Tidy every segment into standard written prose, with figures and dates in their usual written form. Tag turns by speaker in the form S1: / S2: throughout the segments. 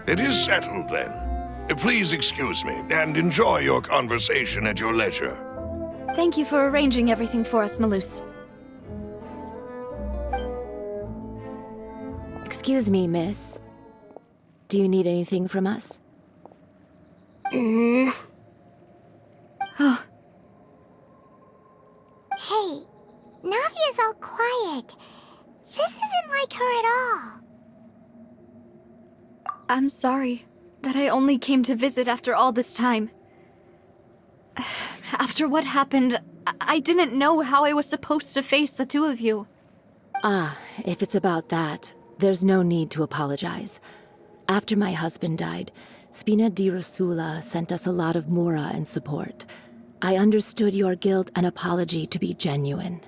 S1: It is settled, then. Please excuse me, and enjoy your conversation at your leisure.
S2: Thank you for arranging everything for us, Malus.
S3: Excuse me, miss. Do you need anything from us?
S2: Oh,
S4: Hey, Navia's all quiet. This isn't like her at all.
S2: I'm sorry that I only came to visit after all this time. After what happened, I didn't know how I was supposed to face the two of you.
S3: Ah, if it's about that, there's no need to apologize. After my husband died, Spina di Rosula sent us a lot of mora and support. I understood your guilt and apology to be genuine.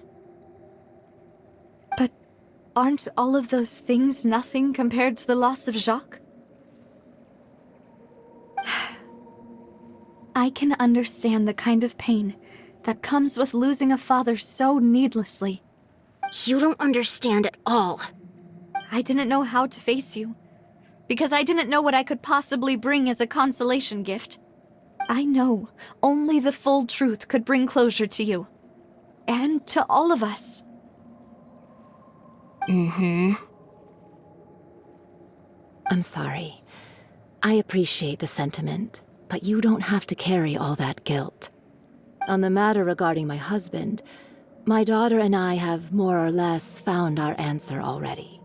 S2: But aren't all of those things nothing compared to the loss of Jacques? I can understand the kind of pain that comes with losing a father so needlessly.
S4: You don't understand at all.
S2: I didn't know how to face you, because I didn't know what I could possibly bring as a consolation gift. I know only the full truth could bring closure to you, and to all of us.
S3: I'm sorry. I appreciate the sentiment, but you don't have to carry all that guilt. On the matter regarding my husband, my daughter and I have more or less found our answer already.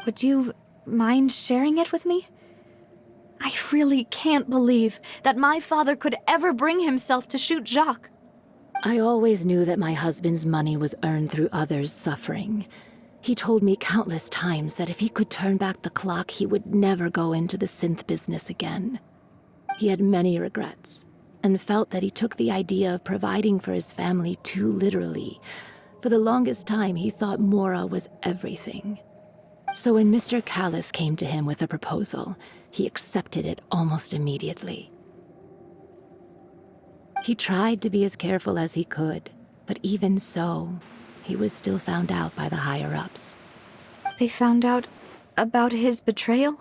S2: Would you mind sharing it with me? I really can't believe that my father could ever bring himself to shoot Jacques.
S3: I always knew that my husband's money was earned through others' suffering. He told me countless times that if he could turn back the clock, he would never go into the synth business again. He had many regrets, and felt that he took the idea of providing for his family too literally. For the longest time, he thought mora was everything. So when Mr. Callis came to him with a proposal, he accepted it almost immediately. He tried to be as careful as he could, but even so, he was still found out by the higher-ups.
S2: They found out about his betrayal?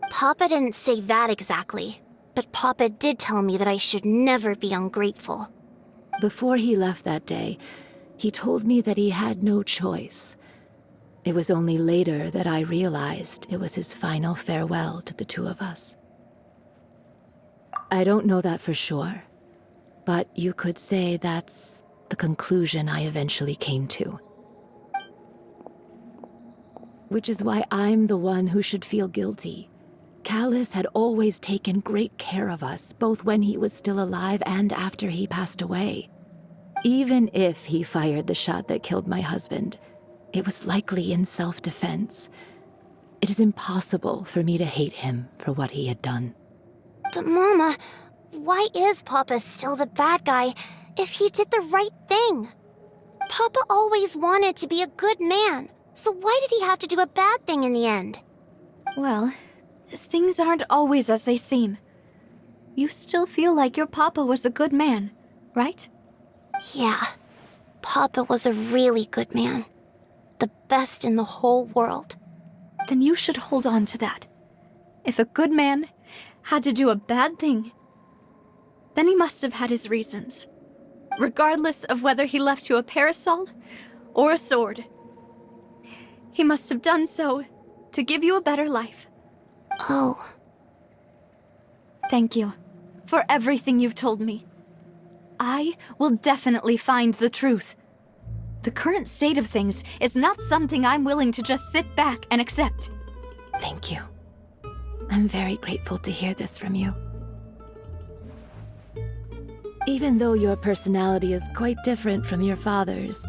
S4: Papa didn't say that exactly, but Papa did tell me that I should never be ungrateful.
S3: Before he left that day, he told me that he had no choice. It was only later that I realized it was his final farewell to the two of us. I don't know that for sure, but you could say that's the conclusion I eventually came to. Which is why I'm the one who should feel guilty. Callis had always taken great care of us, both when he was still alive and after he passed away. Even if he fired the shot that killed my husband, it was likely in self-defense. It is impossible for me to hate him for what he had done.
S4: But Mama, why is Papa still the bad guy if he did the right thing? Papa always wanted to be a good man, so why did he have to do a bad thing in the end?
S2: Well, things aren't always as they seem. You still feel like your papa was a good man, right?
S4: Yeah, Papa was a really good man. The best in the whole world.
S2: Then you should hold on to that. If a good man had to do a bad thing, then he must have had his reasons. Regardless of whether he left you a parasol or a sword. He must have done so to give you a better life.
S4: Oh.
S2: Thank you for everything you've told me. I will definitely find the truth. The current state of things is not something I'm willing to just sit back and accept.
S3: Thank you. I'm very grateful to hear this from you. Even though your personality is quite different from your father's,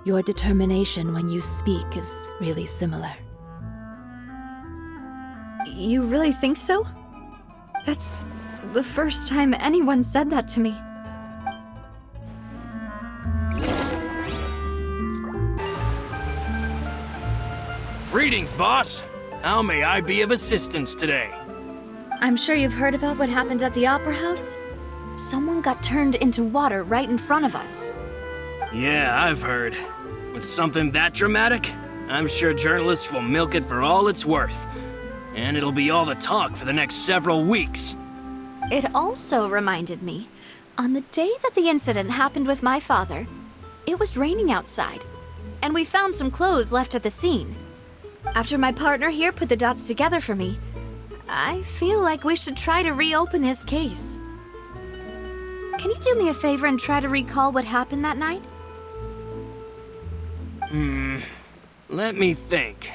S3: your determination when you speak is really similar.
S2: You really think so? That's the first time anyone said that to me.
S5: Greetings, boss. How may I be of assistance today?
S2: I'm sure you've heard about what happened at the Opera House. Someone got turned into water right in front of us.
S5: Yeah, I've heard. With something that dramatic, I'm sure journalists will milk it for all it's worth. and it'll be all the talk for the next several weeks.
S2: It also reminded me, on the day that the incident happened with my father, it was raining outside, and we found some clothes left at the scene. After my partner here put the dots together for me, I feel like we should try to reopen his case. Can you do me a favor and try to recall what happened that night?
S5: Let me think.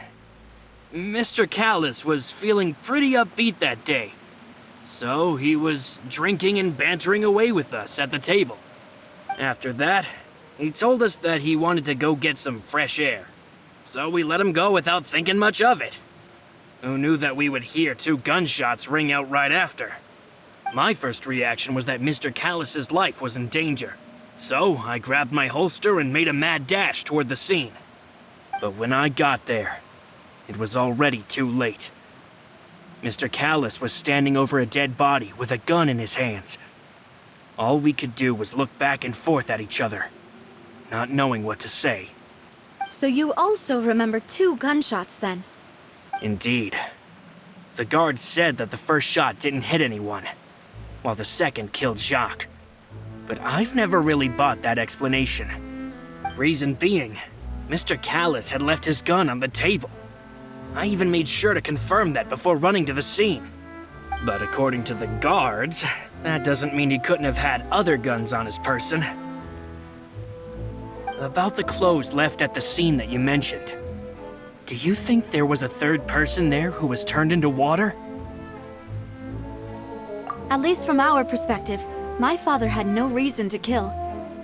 S5: Mr. Callus was feeling pretty upbeat that day, so he was drinking and bantering away with us at the table. After that, he told us that he wanted to go get some fresh air, so we let him go without thinking much of it. Who knew that we would hear 2 gunshots ring out right after? My first reaction was that Mr. Callus's life was in danger, so I grabbed my holster and made a mad dash toward the scene. But when I got there, it was already too late. Mr. Callus was standing over a dead body with a gun in his hands. All we could do was look back and forth at each other, not knowing what to say.
S2: So you also remember 2 gunshots then?
S5: Indeed. The guards said that the first shot didn't hit anyone, while the second killed Jacques. But I've never really bought that explanation. Reason being, Mr. Callus had left his gun on the table. I even made sure to confirm that before running to the scene. But according to the guards, that doesn't mean he couldn't have had other guns on his person. About the clothes left at the scene that you mentioned, do you think there was a third person there who was turned into water?
S2: At least from our perspective, my father had no reason to kill,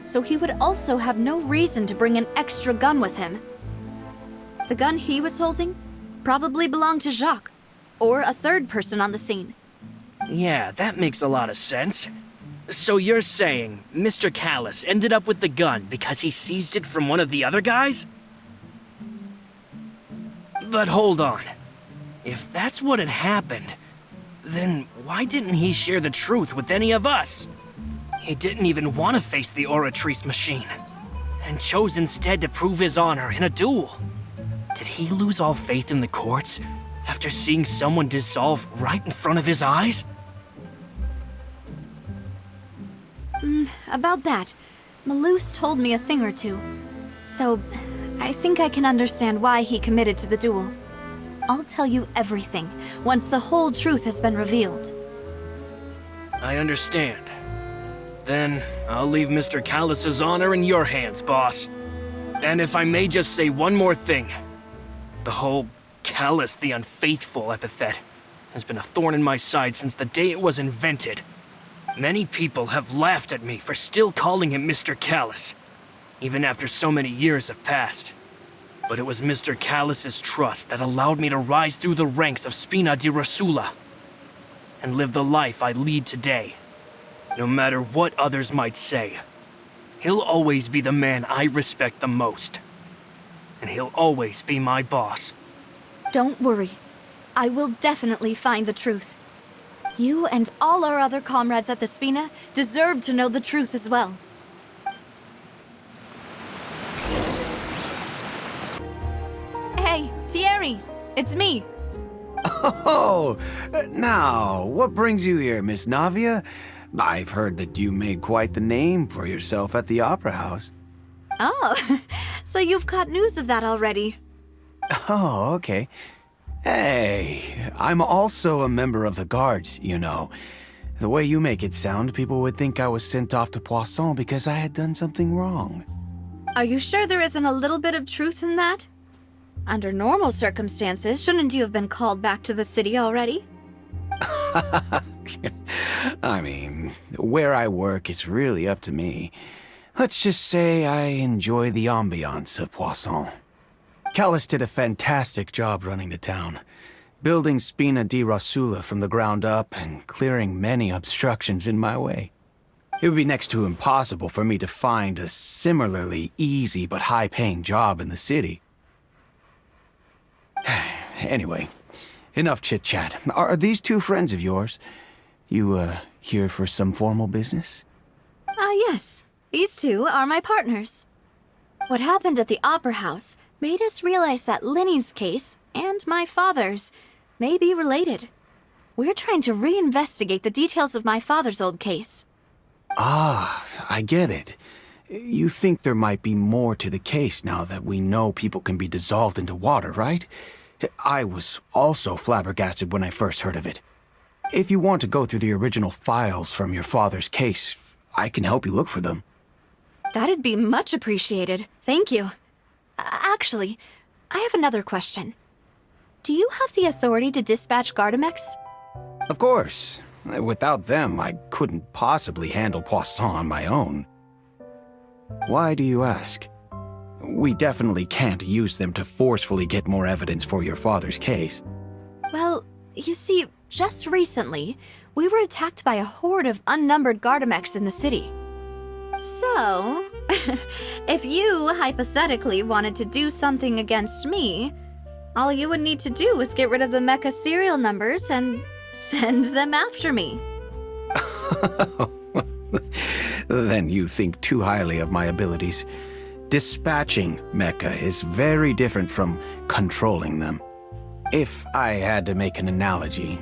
S2: so he would also have no reason to bring an extra gun with him. The gun he was holding probably belonged to Jacques, or a third person on the scene.
S5: Yeah, that makes a lot of sense. So you're saying Mr. Callus ended up with the gun because he seized it from one of the other guys? But hold on. If that's what had happened, then why didn't he share the truth with any of us? He didn't even want to face the Oratrice machine, and chose instead to prove his honor in a duel. Did he lose all faith in the courts after seeing someone dissolve right in front of his eyes?
S2: About that, Malus told me a thing or two, so I think I can understand why he committed to the duel. I'll tell you everything once the whole truth has been revealed.
S5: I understand. Then I'll leave Mr. Callus's honor in your hands, boss. And if I may just say one more thing, the whole Callus the Unfaithful epithet has been a thorn in my side since the day it was invented. Many people have laughed at me for still calling him Mr. Callus, even after so many years have passed. But it was Mr. Callus's trust that allowed me to rise through the ranks of Spina di Rosula and live the life I lead today. No matter what others might say, he'll always be the man I respect the most. And he'll always be my boss.
S2: Don't worry. I will definitely find the truth. You and all our other comrades at the Spina deserve to know the truth as well. Hey, Thierry! It's me!
S6: Oh, now, what brings you here, Miss Navia? I've heard that you made quite the name for yourself at the Opera House.
S2: Oh, so you've caught news of that already.
S6: Oh, okay. Hey, I'm also a member of the Guards, you know. The way you make it sound, people would think I was sent off to Poisson because I had done something wrong.
S2: Are you sure there isn't a little bit of truth in that? Under normal circumstances, shouldn't you have been called back to the city already?
S6: I mean, where I work is really up to me. Let's just say I enjoy the ambiance of Poisson. Callus did a fantastic job running the town, building Spina di Rosula from the ground up and clearing many obstructions in my way. It would be next to impossible for me to find a similarly easy but high-paying job in the city. Anyway, enough chit-chat. Are these 2 friends of yours? You, here for some formal business?
S2: Yes. These 2 are my partners. What happened at the Opera House made us realize that Linny's case, and my father's, may be related. We're trying to reinvestigate the details of my father's old case.
S6: Ah, I get it. You think there might be more to the case now that we know people can be dissolved into water, right? I was also flabbergasted when I first heard of it. If you want to go through the original files from your father's case, I can help you look for them.
S2: That'd be much appreciated. Thank you. Actually, I have another question. Do you have the authority to dispatch Gardamex?
S6: Of course. Without them, I couldn't possibly handle Poisson on my own. Why do you ask? We definitely can't use them to forcefully get more evidence for your father's case.
S2: Well, you see, just recently, we were attacked by a horde of unnumbered Gardamex in the city. So, if you hypothetically wanted to do something against me, all you would need to do is get rid of the mecha serial numbers and send them after me.
S6: Then you think too highly of my abilities. Dispatching mecha is very different from controlling them. If I had to make an analogy,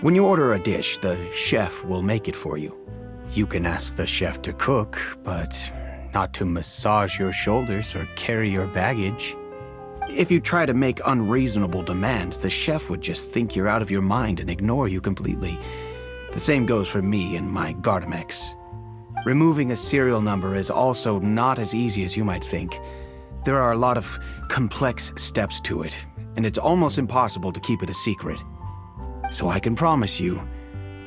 S6: when you order a dish, the chef will make it for you. You can ask the chef to cook, but not to massage your shoulders or carry your baggage. If you try to make unreasonable demands, the chef would just think you're out of your mind and ignore you completely. The same goes for me and my Gardamex. Removing a serial number is also not as easy as you might think. There are a lot of complex steps to it, and it's almost impossible to keep it a secret. So I can promise you,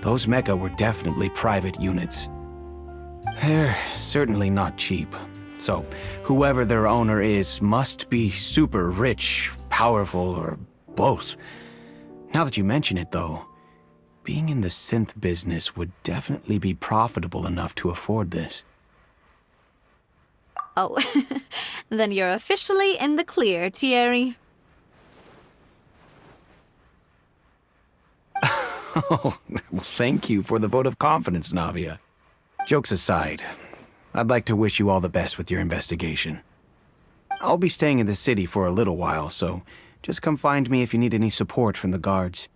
S6: those mecha were definitely private units. They're certainly not cheap. So, whoever their owner is must be super rich, powerful, or both. Now that you mention it, though, being in the synth business would definitely be profitable enough to afford this.
S2: Oh, then you're officially in the clear, Thierry.
S6: Oh, well, thank you for the vote of confidence, Navia. Jokes aside, I'd like to wish you all the best with your investigation. I'll be staying in the city for a little while, so just come find me if you need any support from the guards.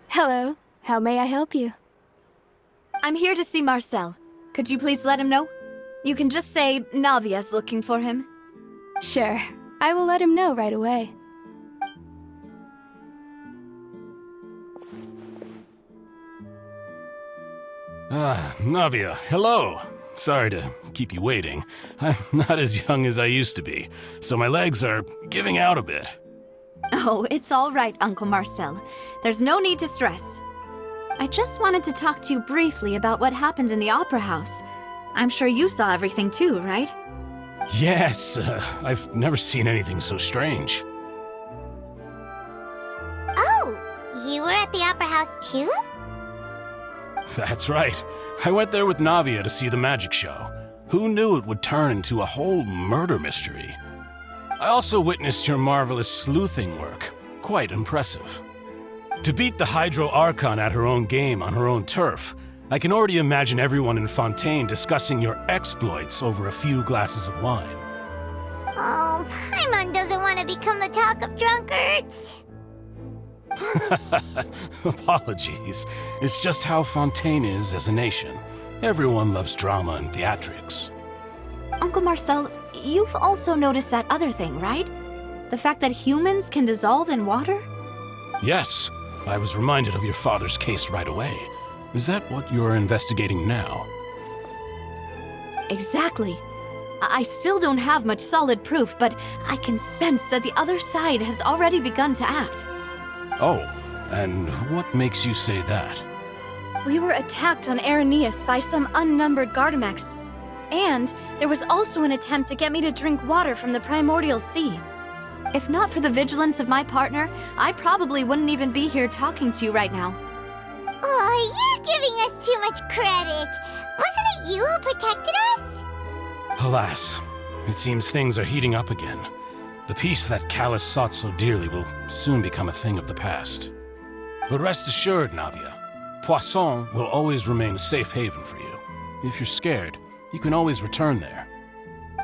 S7: Hello. How may I help you?
S2: I'm here to see Marcel. Could you please let him know? You can just say Navia's looking for him.
S7: Sure. I will let him know right away.
S8: Navia, hello. Sorry to keep you waiting. I'm not as young as I used to be, so my legs are giving out a bit.
S2: Oh, it's all right, Uncle Marcel. There's no need to stress. I just wanted to talk to you briefly about what happened in the Opera House. I'm sure you saw everything too, right?
S8: Yes, I've never seen anything so strange.
S4: Oh, you were at the Opera House too?
S8: That's right. I went there with Navia to see the magic show. Who knew it would turn into a whole murder mystery? I also witnessed your marvelous sleuthing work. Quite impressive. To beat the Hydro Archon at her own game on her own turf, I can already imagine everyone in Fontaine discussing your exploits over a few glasses of wine.
S4: Oh, Paimon doesn't want to become the talk of drunkards.
S8: Apologies. It's just how Fontaine is as a nation. Everyone loves drama and theatrics.
S2: Uncle Marcel, you've also noticed that other thing, right? The fact that humans can dissolve in water?
S8: Yes, I was reminded of your father's case right away. Is that what you're investigating now?
S2: Exactly. I still don't have much solid proof, but I can sense that the other side has already begun to act.
S8: Oh, and what makes you say that?
S2: We were attacked on Araneus by some unnumbered Gardamex. And there was also an attempt to get me to drink water from the primordial sea. If not for the vigilance of my partner, I probably wouldn't even be here talking to you right now.
S4: Oh, you're giving us too much credit. Wasn't it you who protected us?
S8: Alas, it seems things are heating up again. The peace that Callus sought so dearly will soon become a thing of the past. But rest assured, Navia, Poisson will always remain a safe haven for you. If you're scared, you can always return there.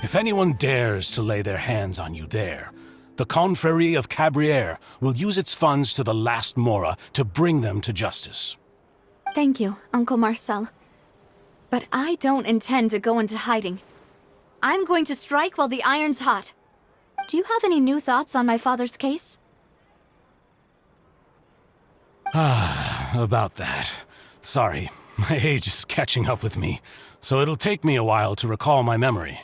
S8: If anyone dares to lay their hands on you there, the Confrérie of Cabrières will use its funds to the last Mora to bring them to justice.
S2: Thank you, Uncle Marcel. But I don't intend to go into hiding. I'm going to strike while the iron's hot. Do you have any new thoughts on my father's case?
S8: About that. Sorry, my age is catching up with me, so it'll take me a while to recall my memory.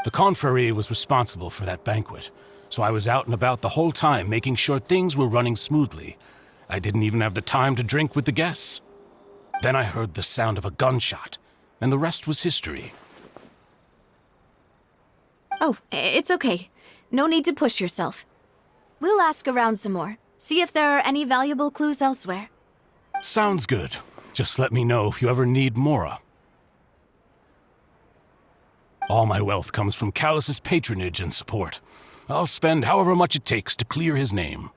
S8: The Confrérie was responsible for that banquet, so I was out and about the whole time making sure things were running smoothly. I didn't even have the time to drink with the guests. Then I heard the sound of a gunshot, and the rest was history.
S2: Oh, it's okay. No need to push yourself. We'll ask around some more, see if there are any valuable clues elsewhere.
S8: Sounds good. Just let me know if you ever need Mora. All my wealth comes from Callus's patronage and support. I'll spend however much it takes to clear his name.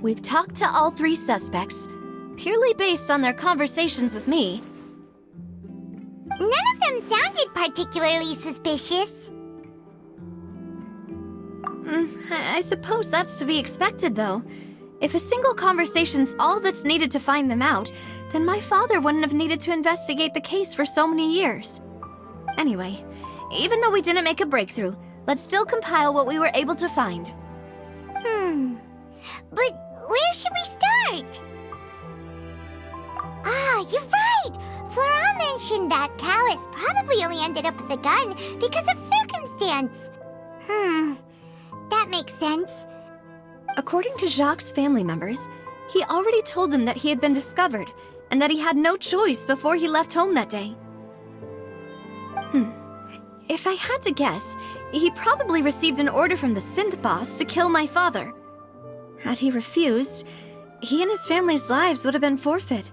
S2: We've talked to all 3 suspects, purely based on their conversations with me.
S4: None of them sounded particularly suspicious.
S2: I suppose that's to be expected, though. If a single conversation's all that's needed to find them out, then my father wouldn't have needed to investigate the case for so many years. Anyway, even though we didn't make a breakthrough, let's still compile what we were able to find.
S4: But where should we start? Ah, you're right! Flora mentioned that Callus probably only ended up with the gun because of circumstance. That makes sense.
S2: According to Jacques' family members, he already told them that he had been discovered, and that he had no choice before he left home that day. If I had to guess, he probably received an order from the synth boss to kill my father. Had he refused, he and his family's lives would have been forfeit.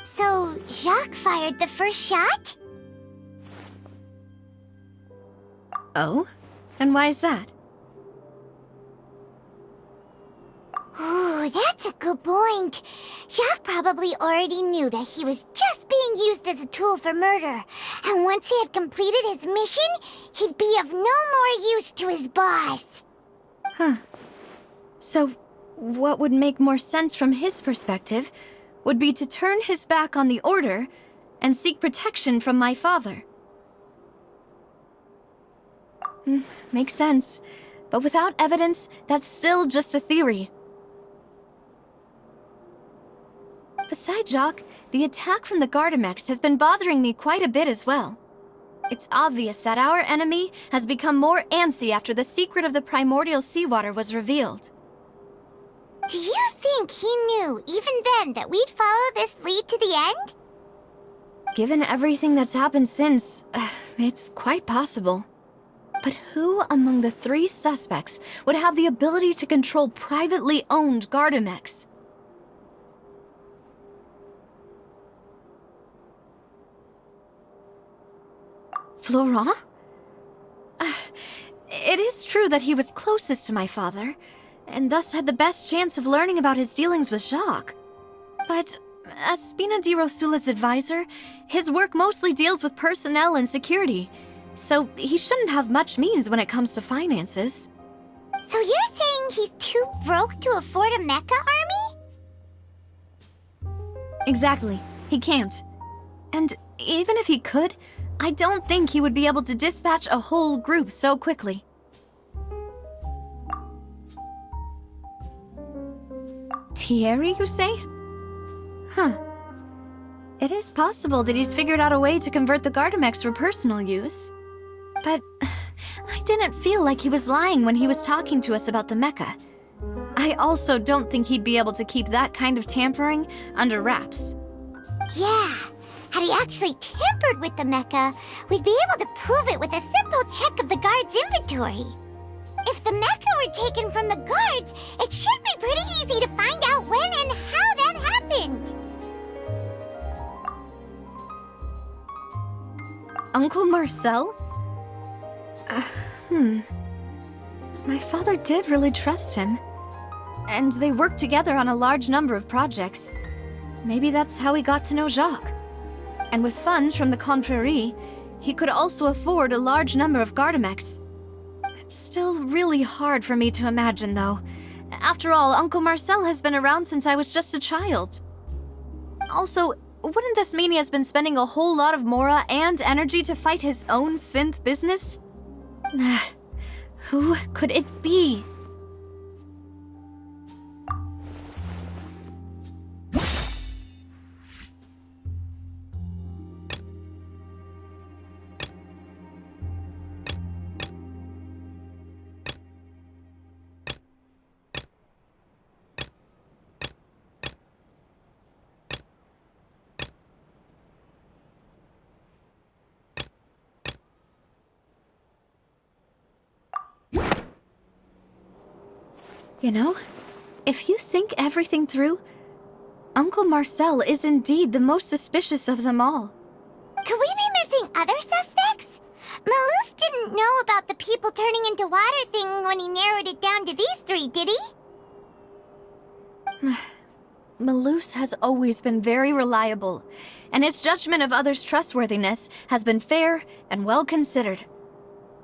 S4: So, Jacques fired the first shot?
S2: Oh? And why is that?
S4: Ooh, that's a good point. Jacques probably already knew that he was just being used as a tool for murder. And once he had completed his mission, he'd be of no more use to his boss.
S2: So, what would make more sense from his perspective would be to turn his back on the Order and seek protection from my father. Makes sense. But without evidence, that's still just a theory. Besides Jacques, the attack from the Gardamex has been bothering me quite a bit as well. It's obvious that our enemy has become more antsy after the secret of the primordial seawater was revealed.
S4: Do you think he knew, even then, that we'd follow this lead to the end?
S2: Given everything that's happened since, it's quite possible. But who among the 3 suspects would have the ability to control privately owned Gardamex? Florent? It is true that he was closest to my father, and thus had the best chance of learning about his dealings with Jacques. But as Spina di Rosula's advisor, his work mostly deals with personnel and security, so he shouldn't have much means when it comes to finances.
S4: So you're saying he's too broke to afford a mecha army?
S2: Exactly. He can't. And even if he could, I don't think he would be able to dispatch a whole group so quickly. Thierry, you say? It is possible that he's figured out a way to convert the Gardamex for personal use. But I didn't feel like he was lying when he was talking to us about the mecha. I also don't think he'd be able to keep that kind of tampering under wraps.
S4: Yeah. Had he actually tampered with the mecha, we'd be able to prove it with a simple check of the guard's inventory. If the mecha were taken from the guards, it should be pretty easy to find out when and how that happened.
S2: Uncle Marcel? My father did really trust him. And they worked together on a large number of projects. Maybe that's how he got to know Jacques. And with funds from the Confrérie, he could also afford a large number of Gardamex. It's still really hard for me to imagine, though. After all, Uncle Marcel has been around since I was just a child. Also, wouldn't this mean he has been spending a whole lot of mora and energy to fight his own synth business? Who could it be? You know, if you think everything through, Uncle Marcel is indeed the most suspicious of them all.
S4: Could we be missing other suspects? Malus didn't know about the people turning into water thing when he narrowed it down to these three, did he?
S2: Malus has always been very reliable, and his judgment of others' trustworthiness has been fair and well considered.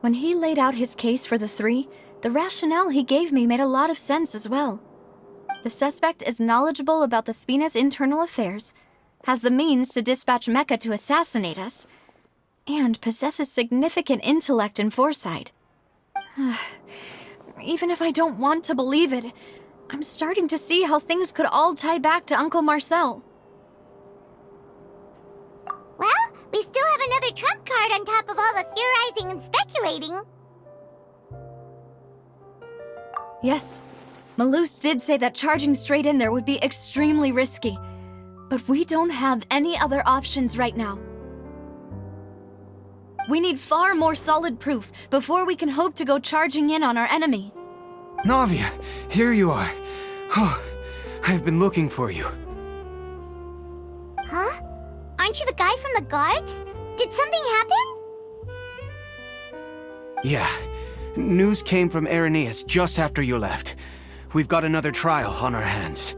S2: When he laid out his case for the three, the rationale he gave me made a lot of sense as well. The suspect is knowledgeable about the Spina's internal affairs, has the means to dispatch Mecha to assassinate us, and possesses significant intellect and foresight. Even if I don't want to believe it, I'm starting to see how things could all tie back to Uncle Marcel.
S4: Well, we still have another trump card on top of all the theorizing and speculating.
S2: Yes, Malus did say that charging straight in there would be extremely risky, but we don't have any other options right now. We need far more solid proof before we can hope to go charging in on our enemy.
S6: Navia, here you are. Oh, I've been looking for you.
S4: Huh? Aren't you the guy from the guards? Did something happen?
S6: Yeah. News came from Irenaeus just after you left. We've got another trial on our hands.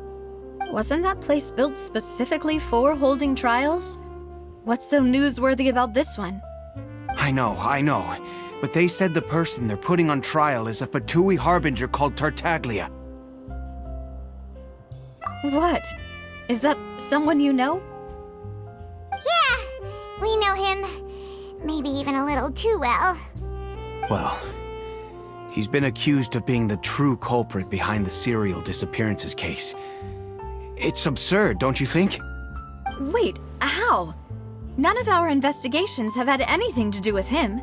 S2: Wasn't that place built specifically for holding trials? What's so newsworthy about this one?
S6: I know. But they said the person they're putting on trial is a Fatui harbinger called Tartaglia.
S2: What? Is that someone you know?
S4: Yeah, we know him. Maybe even a little too well.
S6: Well, he's been accused of being the true culprit behind the serial disappearances case. It's absurd, don't you think?
S2: Wait, how? None of our investigations have had anything to do with him.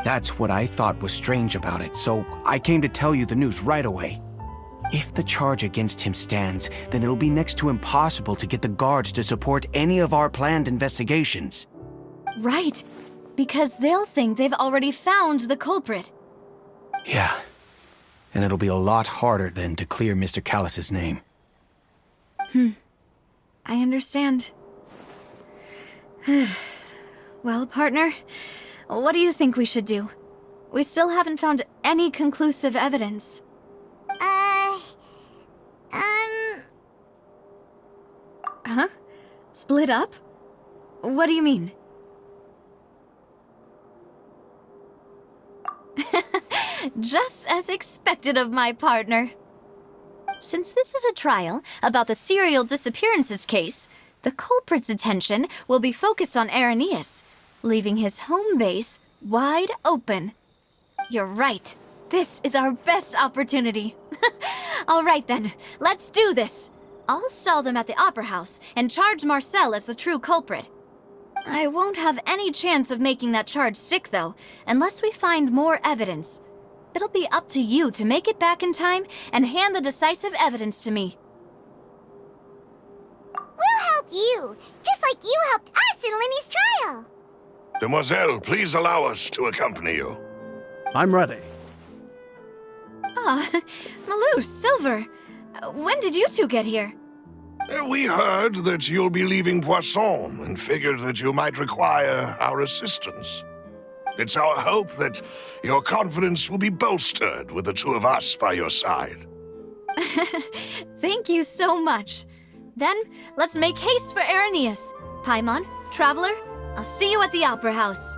S6: That's what I thought was strange about it, so I came to tell you the news right away. If the charge against him stands, then it'll be next to impossible to get the guards to support any of our planned investigations.
S2: Right, because they'll think they've already found the culprit.
S6: Yeah, and it'll be a lot harder then to clear Mr. Callus's name.
S2: I understand. Well, partner, what do you think we should do? We still haven't found any conclusive evidence. Huh? Split up? What do you mean? Just as expected of my partner. Since this is a trial about the serial disappearances case, the culprit's attention will be focused on Irenaeus, leaving his home base wide open. You're right. This is our best opportunity. All right then, let's do this. I'll stall them at the Opera House and charge Marcel as the true culprit. I won't have any chance of making that charge stick, though, unless we find more evidence. It'll be up to you to make it back in time and hand the decisive evidence to me.
S4: We'll help you, just like you helped us in Linny's trial.
S1: Demoiselle, please allow us to accompany you.
S9: I'm ready.
S2: Ah, Malus, Silver. When did you two get here?
S1: We heard that you'll be leaving Poisson and figured that you might require our assistance. It's our hope that your confidence will be bolstered with the two of us by your side.
S2: Thank you so much. Then, let's make haste for Irenaeus. Paimon, Traveler, I'll see you at the Opera House.